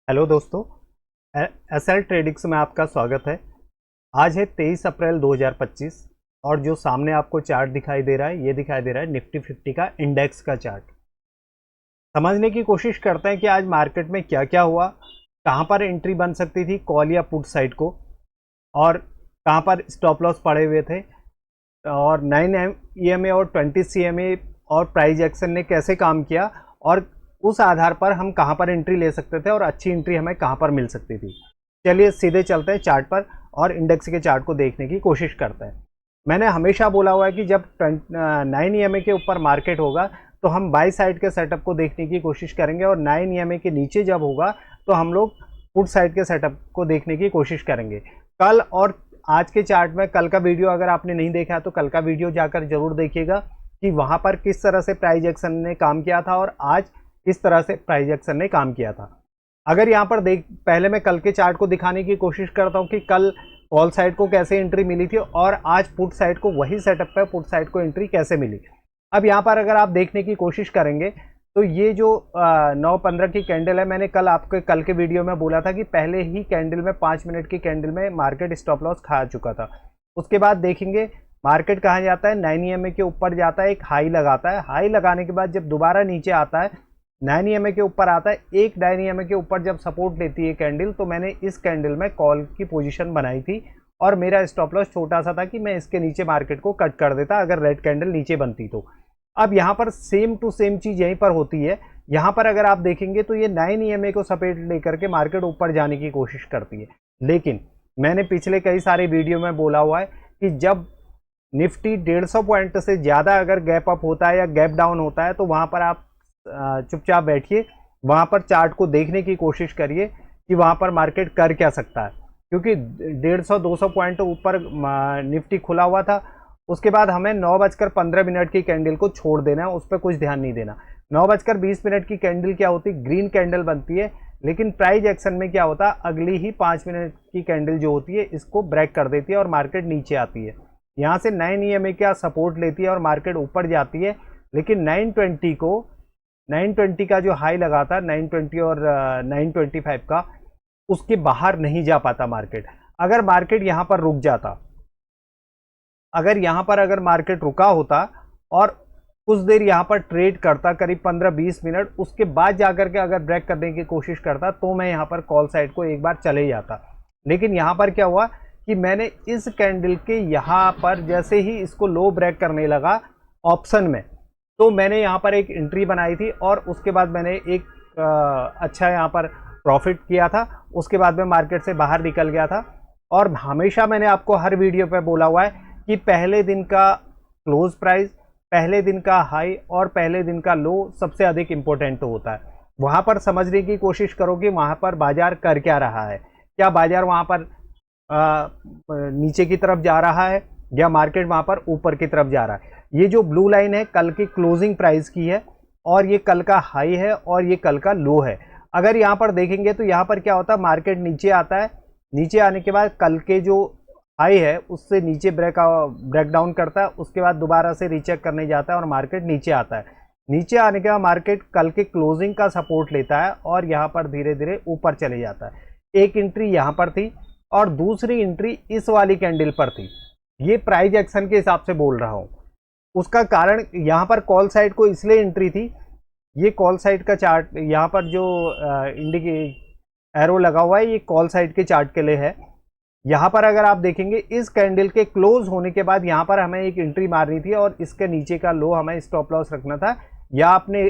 Hello दोस्तों, SL tradings में आपका स्वागत है। आज है 23 अप्रैल 2025 और जो सामने आपको चार्ट दिखाई दे रहा है ये दिखाई दे रहा है निफ्टी 50 का इंडेक्स का चार्ट। समझने की कोशिश करते हैं कि आज मार्केट में क्या क्या हुआ, कहां पर एंट्री बन सकती थी कॉल या पुट साइड को, और कहां पर स्टॉप लॉस पड़े हुए थे, और 9 EMA और 20 CMA और प्राइस एक्शन ने कैसे काम किया, और उस आधार पर हम कहां पर एंट्री ले सकते थे और अच्छी एंट्री हमें कहां पर मिल सकती थी। चलिए सीधे चलते हैं चार्ट पर और इंडेक्स के चार्ट को देखने की कोशिश करते हैं। मैंने हमेशा बोला हुआ है कि जब 9 EMA के ऊपर मार्केट होगा तो हम बाई साइड के सेटअप को देखने की कोशिश करेंगे, और 9 EMA के नीचे जब होगा तो हम लोग पुट साइड के सेटअप को देखने की कोशिश करेंगे। कल और आज के चार्ट में, कल का वीडियो अगर आपने नहीं देखा तो कल का वीडियो जाकर जरूर देखिएगा कि वहां पर किस तरह से प्राइस एक्शन ने काम किया था और आज किस तरह से प्राइस एक्शन ने काम किया था। अगर यहाँ पर पहले मैं कल के चार्ट को दिखाने की कोशिश करता हूँ कि कल कॉल साइड को कैसे एंट्री मिली थी और आज पुट साइड को वही सेटअप पे पुट साइड को एंट्री कैसे मिली। अब यहाँ पर अगर आप देखने की कोशिश करेंगे तो ये जो 9:15 की कैंडल है, मैंने कल के वीडियो में बोला था कि पहले ही कैंडल में 5 मिनट की कैंडल में मार्केट स्टॉप लॉस खा चुका था। उसके बाद देखेंगे मार्केट कहाँ जाता है, 9 EMA के ऊपर जाता है, एक हाई लगाता है। हाई लगाने के बाद जब दोबारा नीचे आता है, 9 EMA के ऊपर आता है, एक 9 EMA के ऊपर जब सपोर्ट लेती है कैंडल, तो मैंने इस कैंडल में कॉल की पोजीशन बनाई थी और मेरा स्टॉप लॉस छोटा सा था कि मैं इसके नीचे मार्केट को कट कर देता अगर रेड कैंडल नीचे बनती तो। अब यहाँ पर सेम टू सेम चीज यहीं पर होती है। यहाँ पर अगर आप देखेंगे तो ये 9 EMA को सपोर्ट लेकर के मार्केट ऊपर जाने की कोशिश करती है, लेकिन मैंने पिछले कई सारे वीडियो में बोला हुआ है कि जब निफ्टी 150 पॉइंट से ज्यादा अगर गैप अप होता है या गैप डाउन होता है तो वहां पर आप चुपचाप बैठिए, वहां पर चार्ट को देखने की कोशिश करिए कि वहां पर मार्केट कर क्या सकता है, क्योंकि 150-200 पॉइंट ऊपर निफ्टी खुला हुआ था। उसके बाद हमें 9:15 की कैंडल को छोड़ देना है, उस पर कुछ ध्यान नहीं देना। 9:20 की कैंडल क्या होती है, ग्रीन कैंडल बनती है, लेकिन प्राइस एक्शन में क्या होता है, अगली ही 5 मिनट की कैंडल जो होती है इसको ब्रेक कर देती है और मार्केट नीचे आती है। यहाँ से 9 EMA का सपोर्ट लेती है और मार्केट ऊपर जाती है, लेकिन 920 का जो हाई लगा था 920 और 925 का, उसके बाहर नहीं जा पाता मार्केट। अगर मार्केट यहाँ पर रुक जाता, अगर मार्केट रुका होता और कुछ देर यहाँ पर ट्रेड करता करीब 15-20 मिनट, उसके बाद जाकर के अगर ब्रेक करने की कोशिश करता तो मैं यहाँ पर कॉल साइड को एक बार चले जाता। लेकिन यहाँ पर क्या हुआ कि मैंने इस कैंडल के यहाँ पर जैसे ही इसको लो ब्रेक करने लगा ऑप्शन में, तो मैंने यहाँ पर एक एंट्री बनाई थी और उसके बाद मैंने एक अच्छा यहाँ पर प्रॉफिट किया था। उसके बाद में मार्केट से बाहर निकल गया था। और हमेशा मैंने आपको हर वीडियो पे बोला हुआ है कि पहले दिन का क्लोज प्राइस, पहले दिन का हाई और पहले दिन का लो सबसे अधिक इंपॉर्टेंट होता है। वहां पर समझने की कोशिश करो कि वहां पर बाजार कर क्या रहा है, क्या बाजार वहां पर नीचे की तरफ जा रहा है या मार्केट वहां पर ऊपर की तरफ जा रहा है। ये जो ब्लू लाइन है कल की क्लोजिंग प्राइस की है और ये कल का हाई है और ये कल का लो है। अगर यहाँ पर देखेंगे तो यहाँ पर क्या होता है, मार्केट नीचे आता है, नीचे आने के बाद कल के जो हाई है उससे नीचे ब्रेक डाउन करता है, उसके बाद दोबारा से रीचेक करने जाता है और मार्केट नीचे आता है। नीचे आने के बाद मार्केट कल के क्लोजिंग का सपोर्ट लेता है और यहाँ पर धीरे धीरे ऊपर चले जाता है। एक एंट्री यहाँ पर थी और दूसरी एंट्री इस वाली कैंडल पर थी। ये प्राइस एक्शन के हिसाब से बोल रहा हूं। उसका कारण यहाँ पर कॉल साइड को इसलिए एंट्री थी, ये कॉल साइड का चार्ट यहाँ पर जो एरो लगा हुआ है ये कॉल साइड के चार्ट के लिए है। यहाँ पर अगर आप देखेंगे इस कैंडल के क्लोज होने के बाद यहाँ पर हमें एक एंट्री मारनी थी और इसके नीचे का लो हमें स्टॉप लॉस रखना था या अपने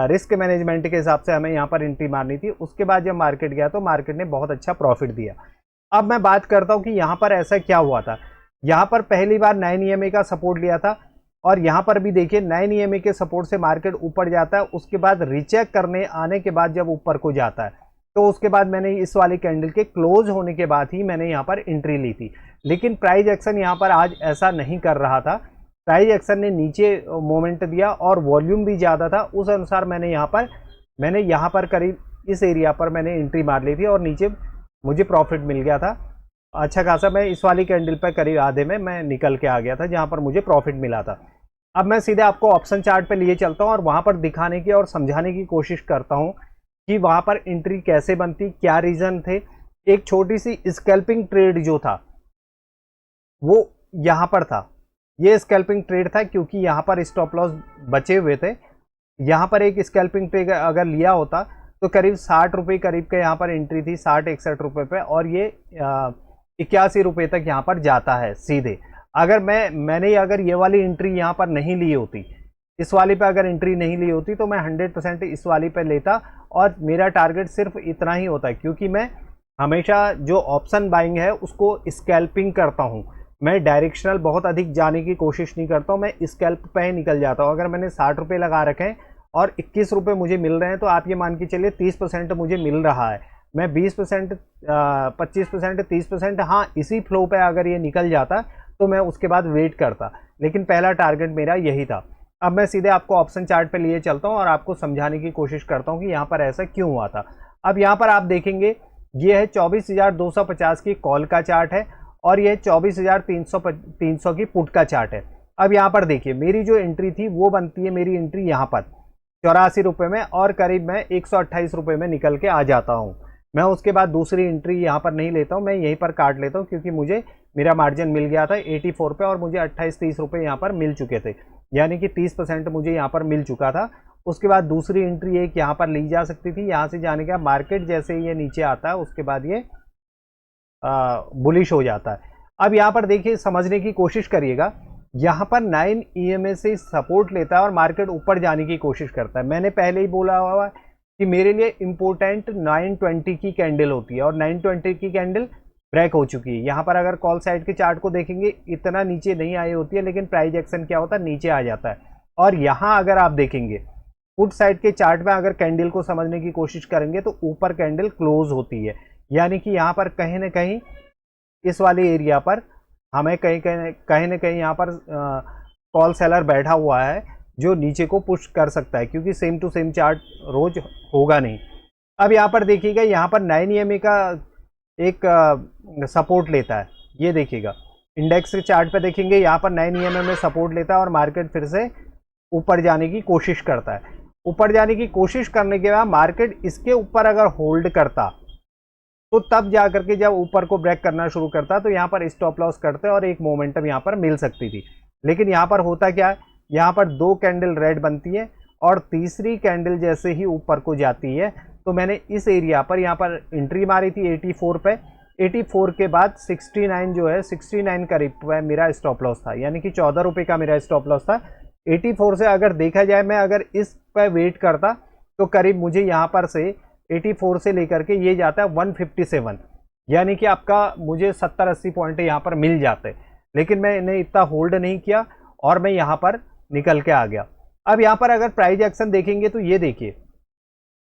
रिस्क मैनेजमेंट के हिसाब से हमें यहाँ पर एंट्री मारनी थी। उसके बाद जब मार्केट गया तो मार्केट ने बहुत अच्छा प्रॉफिट दिया। अब मैं बात करता हूँ कि यहाँ पर ऐसा क्या हुआ था। यहाँ पर पहली बार 9 EMA का सपोर्ट लिया था और यहाँ पर भी देखिए 9 EMA के सपोर्ट से मार्केट ऊपर जाता है, उसके बाद रीचेक करने आने के बाद जब ऊपर को जाता है तो उसके बाद मैंने इस वाली कैंडल के क्लोज होने के बाद ही मैंने यहाँ पर एंट्री ली थी। लेकिन प्राइस एक्शन यहाँ पर आज ऐसा नहीं कर रहा था। प्राइस एक्शन ने नीचे मोमेंट दिया और वॉल्यूम भी ज़्यादा था, उस अनुसार मैंने यहाँ पर करीब इस एरिया पर मैंने एंट्री मार ली थी और नीचे मुझे प्रॉफिट मिल गया था अच्छा खासा। मैं इस वाली कैंडल पर करीब आधे में मैं निकल के आ गया था जहाँ पर मुझे प्रॉफिट मिला था। अब मैं सीधे आपको ऑप्शन चार्ट पे लिए चलता हूँ और वहाँ पर दिखाने की और समझाने की कोशिश करता हूँ कि वहां पर एंट्री कैसे बनती, क्या रीजन थे। एक छोटी सी स्कैल्पिंग ट्रेड जो था वो यहां पर था, ये स्कैल्पिंग ट्रेड था क्योंकि यहां पर स्टॉप लॉस बचे हुए थे। यहां पर एक स्कैल्पिंग ट्रेड अगर लिया होता तो करीब 60 रुपये करीब के यहाँ पर एंट्री थी, 60-61 रुपये पे, और ये 81 रुपये तक यहाँ पर जाता है सीधे। अगर मैंने अगर ये वाली एंट्री यहाँ पर नहीं ली होती, इस वाली पे अगर एंट्री नहीं ली होती, तो मैं 100% इस वाली पे लेता और मेरा टारगेट सिर्फ इतना ही होता, क्योंकि मैं हमेशा जो ऑप्शन बाइंग है उसको स्कैल्पिंग करता हूँ। मैं डायरेक्शनल बहुत अधिक जाने की कोशिश नहीं करता हूँ, मैं स्कैल्प पे ही निकल जाता हूँ। अगर मैंने 60 रुपये लगा रखे हैं और 21 रुपये मुझे मिल रहे हैं, तो आप ये मान के चलिए 30% मुझे मिल रहा है। मैं 20%, 25%, 30%, हाँ इसी फ्लो पे अगर ये निकल जाता तो मैं उसके बाद वेट करता, लेकिन पहला टारगेट मेरा यही था। अब मैं सीधे आपको ऑप्शन चार्ट पे लिए चलता हूँ और आपको समझाने की कोशिश करता हूँ कि यहाँ पर ऐसा क्यों हुआ था। अब यहाँ पर आप देखेंगे ये है 24,250 की कॉल का चार्ट है और ये 24,300 की पुट का चार्ट है। अब यहाँ पर देखिए मेरी जो एंट्री थी वो बनती है, मेरी एंट्री यहाँ पर 84 रुपये में, और करीब मैं 128 रुपये में निकल के आ जाता हूँ। मैं उसके बाद दूसरी एंट्री यहाँ पर नहीं लेता हूँ, मैं यहीं पर काट लेता हूँ, क्योंकि मुझे मेरा मार्जिन मिल गया था 84 पे और मुझे 28-30 रुपये यहाँ पर मिल चुके थे, यानी कि 30% मुझे यहाँ पर मिल चुका था। उसके बाद दूसरी एंट्री एक यहाँ पर ली जा सकती थी। यहाँ से जाने का मार्केट जैसे ये नीचे आता है उसके बाद ये बुलिश हो जाता है। अब यहाँ पर देखिए, समझने की कोशिश करिएगा, यहाँ पर 9 EMA से सपोर्ट लेता है और मार्केट ऊपर जाने की कोशिश करता है। मैंने पहले ही बोला हुआ कि मेरे लिए इम्पोर्टेंट 920 की कैंडल होती है और 920 की कैंडल ब्रेक हो चुकी है। यहाँ पर अगर कॉल साइड के चार्ट को देखेंगे इतना नीचे नहीं आई होती है, लेकिन प्राइस एक्शन क्या होता है, नीचे आ जाता है। और यहाँ अगर आप देखेंगे पुट साइड के चार्ट में अगर कैंडल को समझने की कोशिश करेंगे तो ऊपर कैंडल क्लोज होती है, यानी कि यहाँ पर कहीं ना कहीं इस वाले एरिया पर हमें कहीं ना कहीं यहाँ पर कॉल सेलर बैठा हुआ है जो नीचे को पुश कर सकता है, क्योंकि सेम टू सेम चार्ट रोज होगा नहीं। अब यहाँ पर देखिएगा, यहाँ पर 9 EMA का एक सपोर्ट लेता है, ये देखिएगा इंडेक्स के चार्ट पे देखेंगे यहाँ पर 9 EMA में सपोर्ट लेता है और मार्केट फिर से ऊपर जाने की कोशिश करता है। ऊपर जाने की कोशिश करने के बाद मार्केट इसके ऊपर अगर होल्ड करता तो तब जा करके जब ऊपर को ब्रेक करना शुरू करता तो यहाँ पर स्टॉप लॉस करते और एक मोमेंटम यहाँ पर मिल सकती थी। लेकिन यहाँ पर होता क्या है, यहाँ पर 2 कैंडल रेड बनती है और तीसरी कैंडल जैसे ही ऊपर को जाती है तो मैंने इस एरिया पर यहाँ पर एंट्री मारी थी 84 पे। 84 के बाद 69 जो है, 69 करीब पे मेरा स्टॉप लॉस था, यानी कि 14 रुपये का मेरा स्टॉप लॉस था। 84 से अगर देखा जाए, मैं अगर इस पर वेट करता तो करीब मुझे यहाँ पर से 84 से लेकर के ये जाता है 157, यानी कि आपका मुझे 70-80 पॉइंट यहाँ पर मिल जाते, लेकिन मैंने इतना होल्ड नहीं किया और मैं यहाँ पर निकल के आ गया। अब यहाँ पर अगर प्राइस एक्शन देखेंगे तो ये देखिए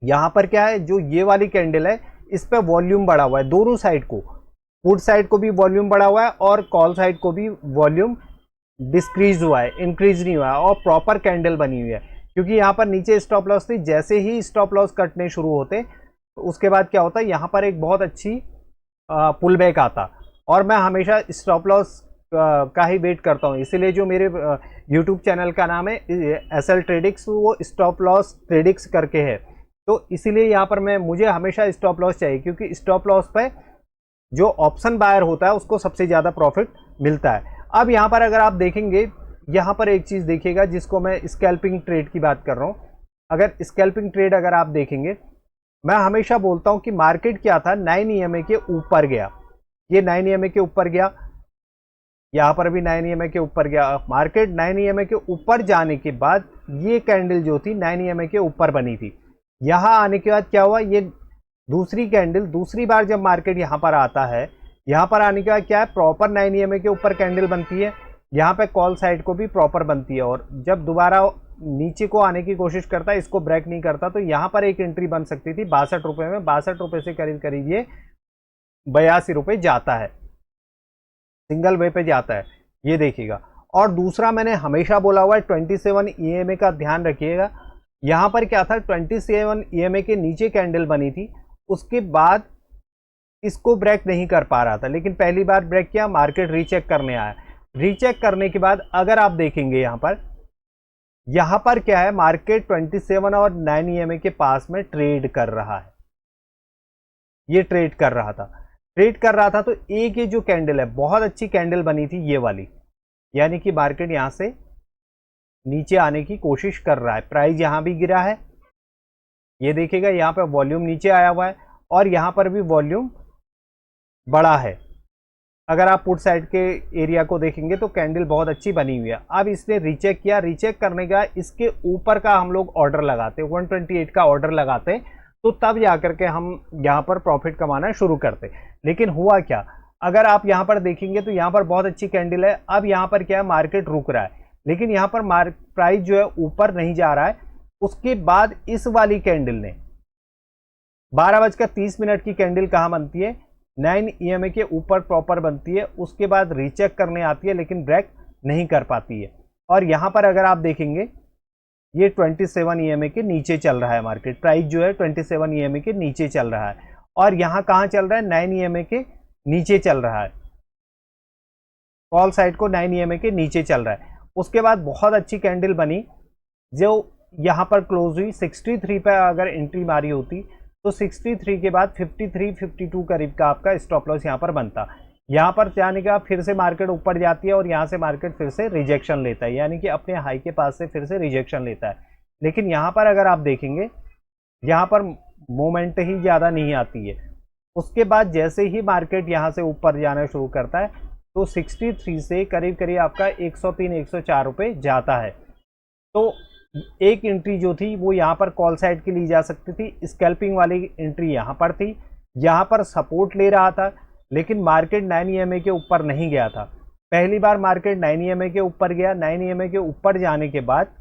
यहाँ पर क्या है, जो ये वाली कैंडल है इस पर वॉल्यूम बढ़ा हुआ है, दोनों साइड को, पुट साइड को भी वॉल्यूम बढ़ा हुआ है और कॉल साइड को भी वॉल्यूम डिस्क्रीज हुआ है, इंक्रीज नहीं हुआ है, और प्रॉपर कैंडल बनी हुई है। क्योंकि यहाँ पर नीचे स्टॉप लॉस थी, जैसे ही स्टॉप लॉस कटने शुरू होते तो उसके बाद क्या होता है, यहाँ पर एक बहुत अच्छी पुल बैक आता, और मैं हमेशा स्टॉप लॉस का ही वेट करता हूँ। इसीलिए जो मेरे यूट्यूब चैनल का नाम है SL ट्रेडिक्स, वो स्टॉप लॉस ट्रेडिक्स करके है, तो इसीलिए यहाँ पर मुझे हमेशा स्टॉप लॉस चाहिए, क्योंकि स्टॉप लॉस पे जो ऑप्शन बायर होता है उसको सबसे ज़्यादा प्रॉफिट मिलता है। अब यहाँ पर अगर आप देखेंगे, यहाँ पर एक चीज़ देखिएगा जिसको मैं स्कैल्पिंग ट्रेड की बात कर रहा हूँ। अगर स्कैल्पिंग ट्रेड अगर आप देखेंगे, मैं हमेशा बोलता हूँ कि मार्केट क्या था, 9 EMA के ऊपर गया, ये 9 EMA के ऊपर गया, यहाँ पर भी 9 EMA के ऊपर गया। मार्केट 9 EMA के ऊपर जाने के बाद ये कैंडल जो थी 9 EMA के ऊपर बनी थी। यहाँ आने के बाद क्या हुआ, ये दूसरी कैंडल, दूसरी बार जब मार्केट यहाँ पर आता है, यहाँ पर आने के बाद क्या है, प्रॉपर 9 EMA के ऊपर कैंडल बनती है, यहाँ पे कॉल साइड को भी प्रॉपर बनती है, और जब दोबारा नीचे को आने की कोशिश करता है, इसको ब्रेक नहीं करता, तो यहाँ पर एक एंट्री बन सकती थी 62 रुपये में। 62 रुपये से करीब करीब ये 82 रुपये जाता है, सिंगल वे पे जाता है, ये देखिएगा। और दूसरा मैंने हमेशा बोला हुआ है 27 EMA का ध्यान रखिएगा। यहाँ पर क्या था, 27 EMA के नीचे कैंडल बनी थी, उसके बाद इसको ब्रेक नहीं कर पा रहा था, लेकिन पहली बार ब्रेक किया, मार्केट रीचेक करने आया। रीचेक करने के बाद अगर आप देखेंगे यहाँ पर यहां पर क्या है, मार्केट 27 और 9 EMA के पास में ट्रेड कर रहा है। ये ट्रेड कर रहा था तो एक ये जो कैंडल है, बहुत अच्छी कैंडल बनी थी ये वाली, यानी कि मार्केट यहां से नीचे आने की कोशिश कर रहा है। प्राइस यहां भी गिरा है, ये देखिएगा यहां पर वॉल्यूम नीचे आया हुआ है और यहां पर भी वॉल्यूम बड़ा है। अगर आप पुट साइड के एरिया को देखेंगे तो कैंडल बहुत अच्छी बनी हुई है। अब इसने रीचेक किया, रीचेक करने का इसके ऊपर का हम लोग ऑर्डर लगाते, 128 का ऑर्डर लगाते, तो तब जाकर के हम यहाँ पर प्रॉफिट कमाना शुरू करते। लेकिन हुआ क्या, अगर आप यहाँ पर देखेंगे तो यहाँ पर बहुत अच्छी कैंडल है। अब यहाँ पर क्या है, मार्केट रुक रहा है, लेकिन यहाँ पर प्राइस जो है ऊपर नहीं जा रहा है। उसके बाद इस वाली कैंडल ने 12:30 की कैंडल कहाँ बनती है, 9 EMA के ऊपर प्रॉपर बनती है। उसके बाद रीचेक करने आती है लेकिन ब्रेक नहीं कर पाती है। और यहाँ पर अगर आप देखेंगे ये 27 EMA के नीचे चल रहा है, मार्केट प्राइस जो है 27 EMA के नीचे चल रहा है। और यहाँ कहाँ चल रहा है, 9 EMA के नीचे चल रहा है, कॉल साइड को 9 EMA के नीचे चल रहा है। उसके बाद बहुत अच्छी कैंडल बनी जो यहाँ पर क्लोज हुई 63 पर। अगर एंट्री मारी होती तो 63 के बाद 53-52 करीब का आपका स्टॉप लॉस यहाँ पर बनता। यहाँ पर जाने के बाद फिर से मार्केट ऊपर जाती है और यहाँ से मार्केट फिर से रिजेक्शन लेता है, यानी कि अपने हाई के पास से फिर से रिजेक्शन लेता है। लेकिन यहाँ पर अगर आप देखेंगे यहाँ पर मोमेंट ही ज़्यादा नहीं आती है। उसके बाद जैसे ही मार्केट यहाँ से ऊपर जाना शुरू करता है तो 63 से करीब करीब आपका 103-104 रुपये जाता है। तो एक एंट्री जो थी वो यहाँ पर कॉल साइड की ली जा सकती थी, स्कैल्पिंग वाली एंट्री यहाँ पर थी, यहाँ पर सपोर्ट ले रहा था। लेकिन मार्केट 9 EMA के ऊपर नहीं गया था। पहली बार मार्केट 9 EMA के ऊपर गया, 9 EMA के ऊपर जाने के बाद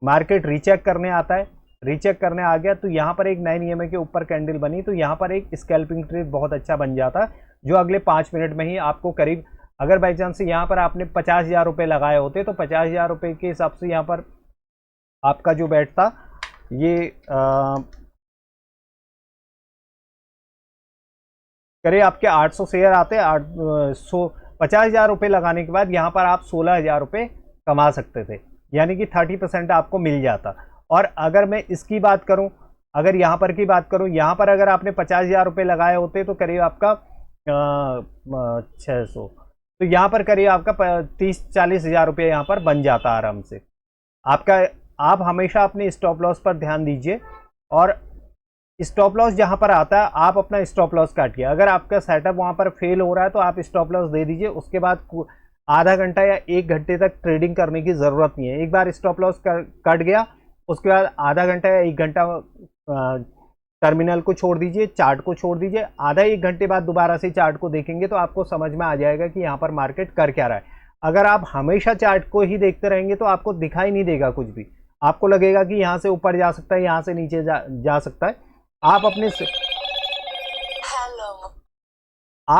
मार्केट रीचेक करने आता है, रीचेक करने आ गया तो यहाँ पर एक 9 EMA के ऊपर कैंडल बनी, तो यहाँ पर एक स्कैल्पिंग ट्रेड बहुत अच्छा बन जाता, जो अगले 5 मिनट में ही आपको करीब, अगर बाई चांस यहाँ पर आपने 50,000 रुपये लगाए होते तो 50,000 रुपये के हिसाब से यहाँ पर आपका जो बैट था ये करीब आपके 800 शेयर आते, 50,000 रुपये लगाने के बाद यहाँ पर आप 16,000 रुपये कमा सकते थे, यानी कि 30% आपको मिल जाता। और अगर मैं इसकी बात करूं, अगर यहाँ पर की बात करूं, यहाँ पर अगर आपने 50,000 रुपये लगाए होते तो करीब आपका 600, तो यहाँ पर करीब आपका 30-40 हज़ार रुपये यहाँ पर बन जाता आराम से आपका। आप हमेशा अपने स्टॉप लॉस पर ध्यान दीजिए और स्टॉप लॉस जहां पर आता है आप अपना स्टॉप लॉस काटिए। अगर आपका सेटअप वहां पर फेल हो रहा है तो आप स्टॉप लॉस दे दीजिए, उसके बाद आधा घंटा या 1 घंटे तक ट्रेडिंग करने की ज़रूरत नहीं है। एक बार स्टॉप लॉस कट गया उसके बाद आधा घंटा या 1 घंटा टर्मिनल को छोड़ दीजिए, चार्ट को छोड़ दीजिए। आधा 1 घंटे बाद दोबारा से चार्ट को देखेंगे तो आपको समझ में आ जाएगा कि यहाँ पर मार्केट कर क्या रहा है। अगर आप हमेशा चार्ट को ही देखते रहेंगे तो आपको दिखाई नहीं देगा कुछ भी, आपको लगेगा कि यहाँ से ऊपर जा सकता है, यहाँ से नीचे जा सकता है। आप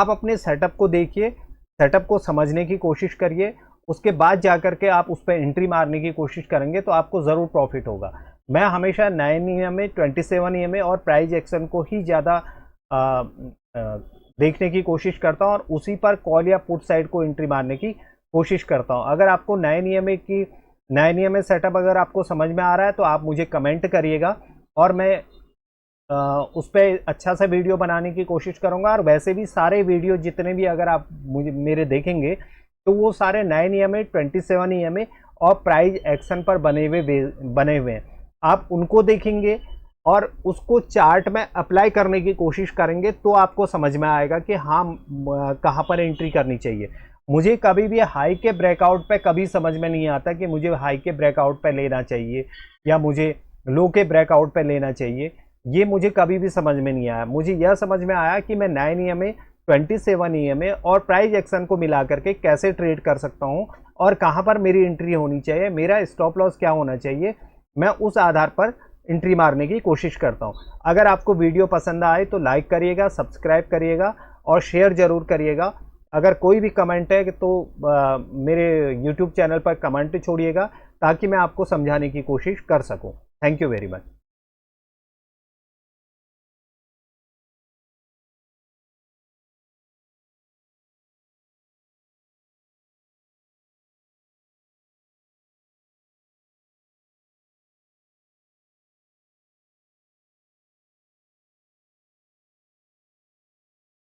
अपने सेटअप को देखिए, सेटअप को समझने की कोशिश करिए, उसके बाद जाकर के आप उस पर एंट्री मारने की कोशिश करेंगे तो आपको ज़रूर प्रॉफिट होगा। मैं हमेशा 9 EMA, 27 EMA और प्राइस एक्शन को ही ज़्यादा देखने की कोशिश करता हूँ और उसी पर कॉल या पुट साइड को एंट्री मारने की कोशिश करता हूँ। अगर आपको 9 EMA सेटअप अगर आपको समझ में आ रहा है तो आप मुझे कमेंट करिएगा और मैं उस पर अच्छा सा वीडियो बनाने की कोशिश करूंगा। और वैसे भी सारे वीडियो जितने भी अगर आप मेरे देखेंगे तो वो सारे 9 EMA, 27 EMA और प्राइस एक्शन पर बने हुए हैं। आप उनको देखेंगे और उसको चार्ट में अप्लाई करने की कोशिश करेंगे तो आपको समझ में आएगा कि हाँ कहाँ पर एंट्री करनी चाहिए। मुझे कभी भी हाई के ब्रेकआउट पे कभी समझ में नहीं आता कि मुझे हाई के ब्रेकआउट पे लेना चाहिए या मुझे लो के ब्रेकआउट पे लेना चाहिए, ये मुझे कभी भी समझ में नहीं आया। मुझे यह समझ में आया कि मैं 9 EMA, 27 EMA और प्राइस एक्शन को मिला करके कैसे ट्रेड कर सकता हूं और कहां पर मेरी एंट्री होनी चाहिए, मेरा स्टॉप लॉस क्या होना चाहिए, मैं उस आधार पर एंट्री मारने की कोशिश करता हूं। अगर आपको वीडियो पसंद आए तो लाइक करिएगा, सब्सक्राइब करिएगा और शेयर ज़रूर करिएगा। अगर कोई भी कमेंट है तो मेरे YouTube चैनल पर कमेंट छोड़िएगा ताकि मैं आपको समझाने की कोशिश कर सकूं। Thank you very much.